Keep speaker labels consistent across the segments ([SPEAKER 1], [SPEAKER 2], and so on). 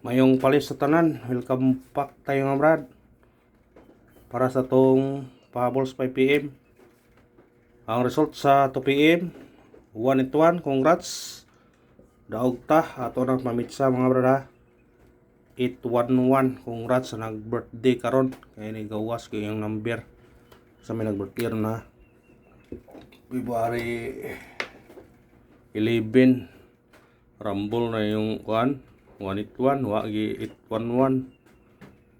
[SPEAKER 1] Mayong palis sa tanan, welcome back tayo mga brad. Para sa tong pahabols 5 PM. Ang result sa 2 PM, 1-1, congrats. Daog ta, ato na mamitsa mga brad ha. 811, congrats sa nag-birthday karon. Kaya ni gawas ko yung number sa may nag-birthday na February 11. Rumble na yung kuan. 181, wagi 811.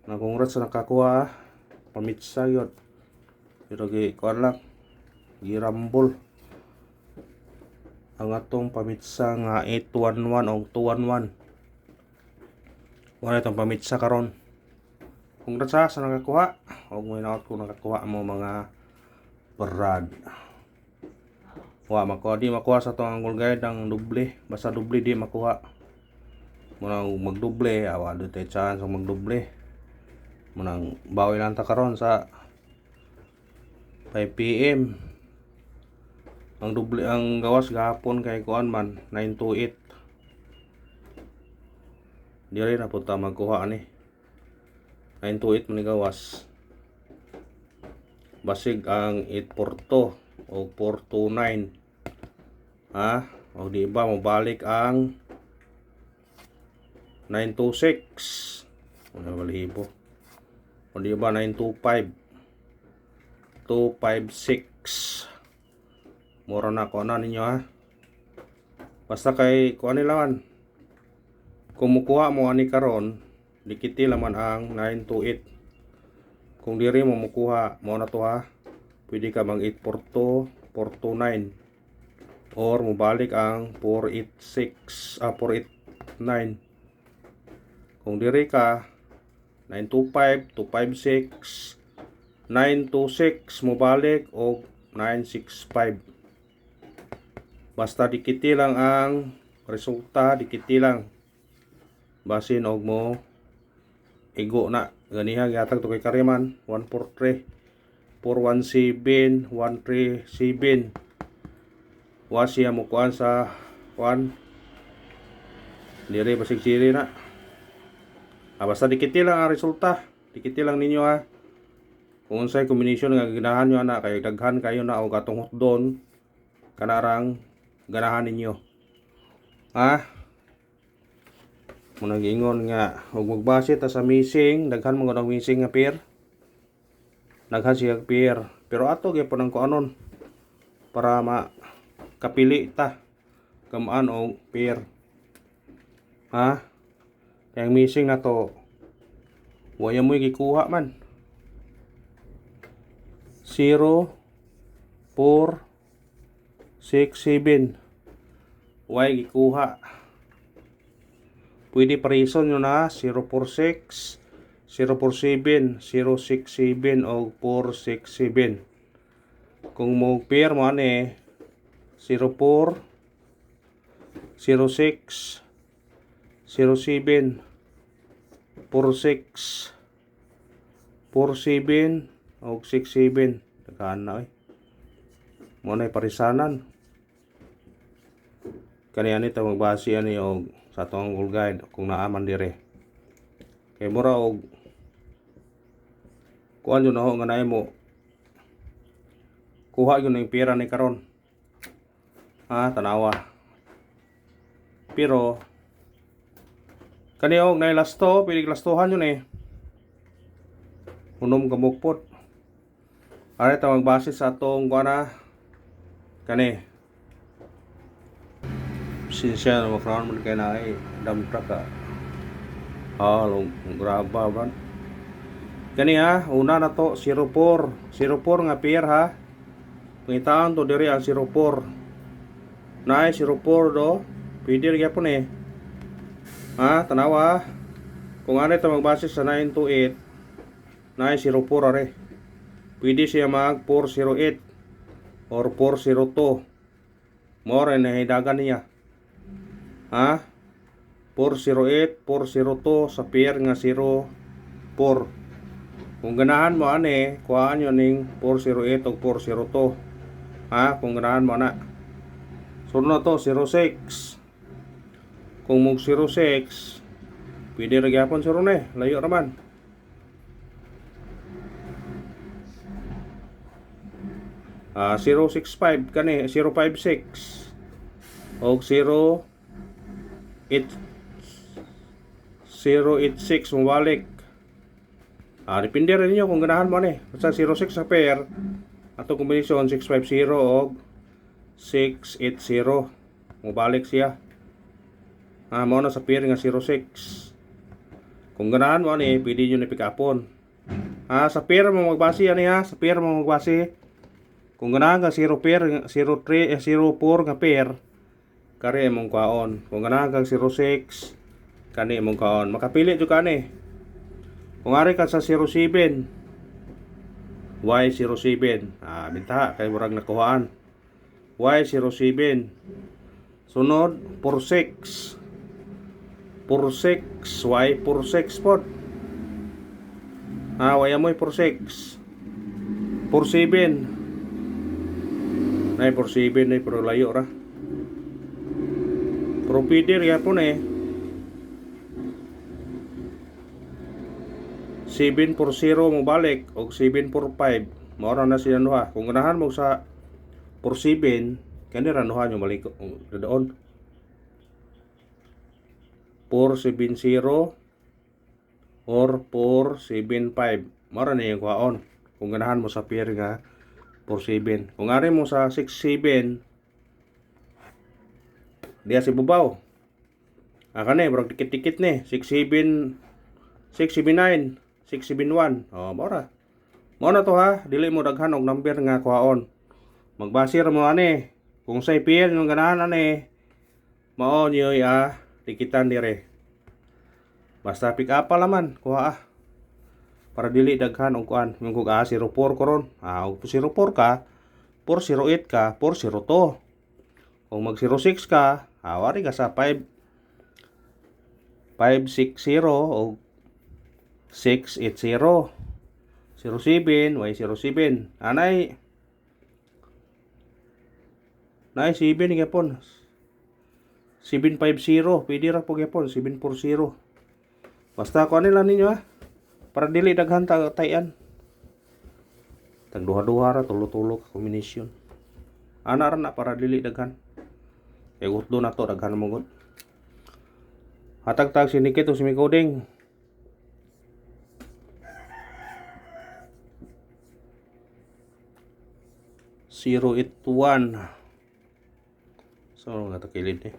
[SPEAKER 1] Na congrats sa nakakuha, pamitsa yun. Pero kuan lang, girambol. Ang atong pamitsa nga 811 o 211. Wala itong pamitsa karon. Congrats sa nakakuha. Huwag mo inaot kung nakakuha mo mga brad. Makuha di makuha sa itong angle guide ang doble. Basta doble di makuha. Munang magdoble, awa doon tayo chance magdoble. Munang bawi lang ta karon sa 5 PM. Ang doble ang gawas gahapon kay kuan man 928. Di rin na punta magkuha ani. 928 man gawas. Basig ang 842 o 429. Ha? O di ba mabalik ang 926. Ano balibo? O di ba 925? 256. Mura na ko na ninyo ha. Basta kay kuan nila man. Kumukuha mo ani karon, dikiti laman ang 928. Kung diri mo mukuha mo na to ha. Pwede ka mag 842, 429 or mobalik ang 486, 489. Kung diri ka 925, 256, 926 mobalik o 965. Basta dikiti lang ang resulta, dikiti lang. Basin og mo igo na ganiha gihatag to kay Kariman 143, 417, 137. Wa siya mo kuan sa kuan. Diri basig siri na. Basta dikiti lang ang resulta. Dikiti lang ninyo ha. Kung unsay combination nga ganahan nyo na kay daghan kayo na o katong hotdon kanarang ganahan ninyo. Ha? Muna giingon nga og magbase ta sa missing, daghan mo ng missing nga pair. Daghan siya pair. Pero ato gyapon ang kuanon para kapili ta kamaan og pair. Ha? Yang missing na to waya mo gikuha man 0, 4, 6, 7 waya gikuha. Pwede parison nyo na 046, 047, 067 o 467. Kung mo pair mo ane 04, 06, 07, 46, 47 o 67. Daghan na mo na parisanan. Kaniya nito magbase ani og sa atong Google Guide kung naaman dire. Kay mura og kuan yun ako nga naay mo kuha yun ang pera ni karon. Ha, tanawa. Pero kaniya og naay lasto, pili lastohan yun Unom gamukpot. Ari ta magbase sa atong kuana kani sinsya na makaroon mo kaya na dump truck ka. Graba ba? Kani ha, una na to 04. 04 nga pair ha. Pangitaan to diri ang 04. Naay 04 do. Pwede rin po ha, tanawa. Kung ano ito magbase sa 928, naay 04 are. Pwede siya mag 408 or 402. More na hidagan niya. Ha? 408, 402 sa pair nga 04. Kung ganahan mo kuhaan yun ning 408 o 402. Ha? Kung ganahan mo na. Sunod na to 06. Kung mag 06, Pwede ra gyapon sir ron layo raman. Ah, 065 kani 056 og 086 mobalik. Depende rin ninyo kung ganahan mo ni. Basta 06 na pair ato kombinasyon 650 og 680 mobalik siya. Mao na sa pair nga 06. Kung ganahan mo ni, pwede nyo na pick upon. Sa pair mo magbase ani sa pair mo magbase. Kung ganahan ka 0 pair, 03 04 nga pair, kare mong kaon. Kung ganahan ka 06, kani mong kaon. Makapili jud kani. Kung ari ka sa 07, Y07, bintaha kay murag nakuhaan. Y07. Sunod 46. 46 Y46 pod. Waya mo 46. 47. Nay 47 nay pero layo ra. Pero pwede rin po 740 mo balik o 745 maura na siya nuha. Kung ganahan mo sa 47 kanira nuha nyo balik doon 470 or 475 maura na yung kwaon. Kung ganahan mo sa pair nga 47. Kung ari mo sa 67 diya si bubaw. Kani brog tikit-tikit ni 67 679 671. Mora. Mao na to dili mo daghan og number nga kuhaon. Magbase ra mo ani. Kung say pair yung ganahan ani, mao niyo tikitan dire. Basta pick up pa laman kuha para dili daghan og kuan. Yung kung 04 ko ron. Og 04 ka, 408 ka, 402. Kung mag 06 ka, wari ka sa 560 o 680 07 Y07 anay 7 gyapon 750 pwede ra po gyapon 740 basta ko nila ninyo para dili daghan tayan tag duha-duha ra tulo-tulo ka kombinasyon ana ra na para dili daghan kay gutdo na to daghan mo gud hatag-tag sinikit o simicoding 081 so nga takilid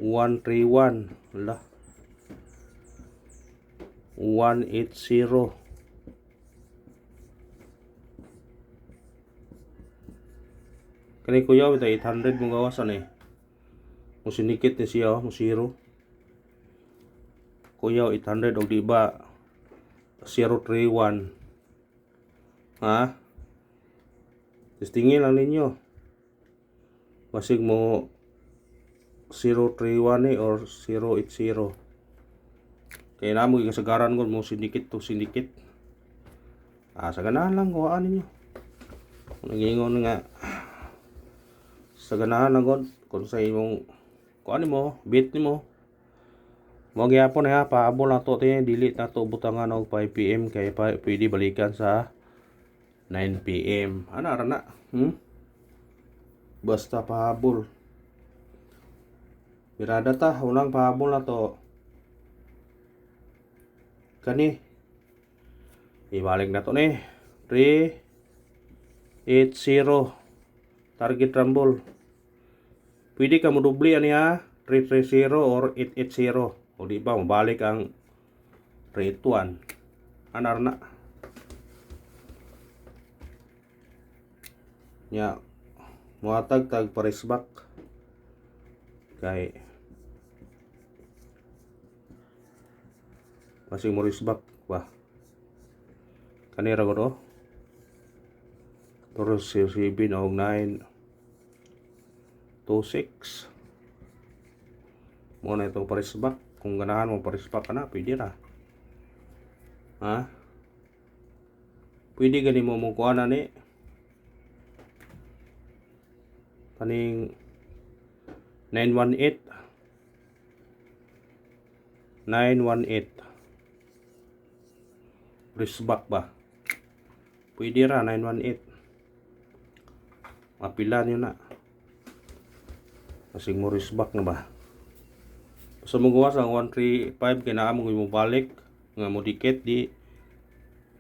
[SPEAKER 1] 131 wala 180 kani kuya ito 800 mong gawasan mo sinikit ni siya mo 0 kuya 800 og di ba 031 testingin lang ninyo basig mo 031 or 080 kaya namo kasagaran ko mo sindikit to sindikit sa ganahan lang kuhaan ninyo nagingon nga sa ganahan lang god kung sa imong kuhaan mo bit nimo mo gyapon paabol na to dili na to butangan og 5 PM kay pwede balikan sa 9 PM ana ra na basta pahabol birada ta unang pahabol na to kani ibalik na to 380 target rumble pwede ka mo dubli ani 330 or 880 o di ba mabalik ang rate 1 ana ra na nya muhatag tag parisbak kay masing mo risbak ba kanira ko do toros 7 og 9 26 mo na itong parisbak kung ganahan mo parisbak ka na pwede ra pwede gani mo mong kuha na ni kaning 918 918. Wristback ba? Pwede ra 918. Mapila nyo na. Kasi mo wristback na ba? Basta mo gawas ang 135 kaya naa mo balik nga mo dikit di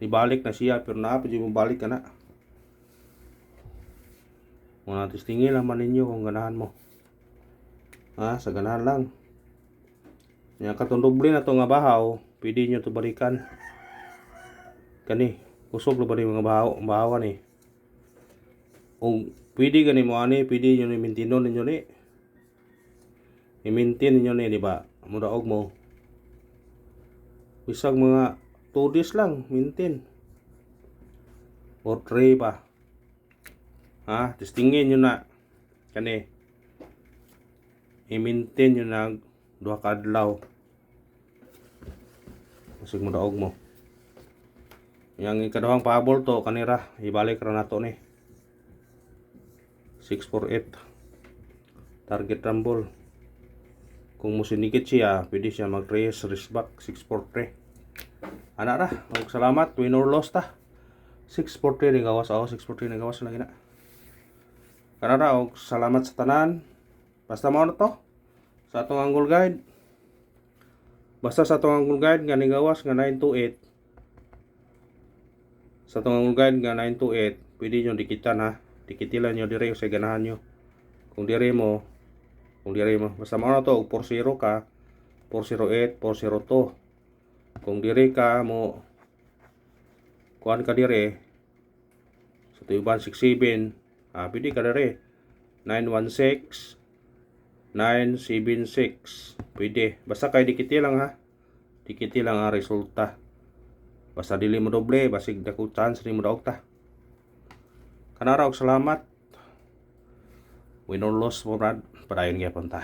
[SPEAKER 1] balik na siya pero naa pa di mo balik ka na. Mga testingin lang man ninyo kung ganahan mo. Sa ganahan lang. Yang katong doble na to nga bahaw, pwede nyo to balikan. Kani, kusog na ba ni mga bahawan eh. Kung pwede gani mo ani, pwede nyo ni mintinon ninyo ni. I-maintain ninyo ni, di ba? Mudaog mo. Bisag mga 2 days lang, maintain. Or 3 pa. Testingin nyo na. Kani, i-maintain nyo na 2 ka adlaw. Bisag mudaog mo. Yang ikaduhang pahabol to kanira ibalik ra nato ni 648 target rumble. Kung musinikit siya pwede siya mag raise wristback 643. Ana ra og salamat win or loss ta 643 ni gawas 643 ni gawas lagi na kanara og salamat sa tanan. Basta mao na to sa atong angle guide. Basta sa atong angle guide nga ni gawas nga 928. Sa itong guide nga 928, pwede nyo dikitan ha. Dikitilan nyo dire sa ganahan nyo. Kung dire mo, basta mo na to, 40 ka, 408, 402. Kung dire ka mo, kuhan ka dire, sa tuyuban 67, pwede ka dire, 916, 976, pwede. Basta kay dikiti lang ha. Dikiti lang ang resulta. Basta dili mo doble, basig dako chance ni mo daog ta. Kanara og salamat. Win or loss mo brad, padayon gyapon ta.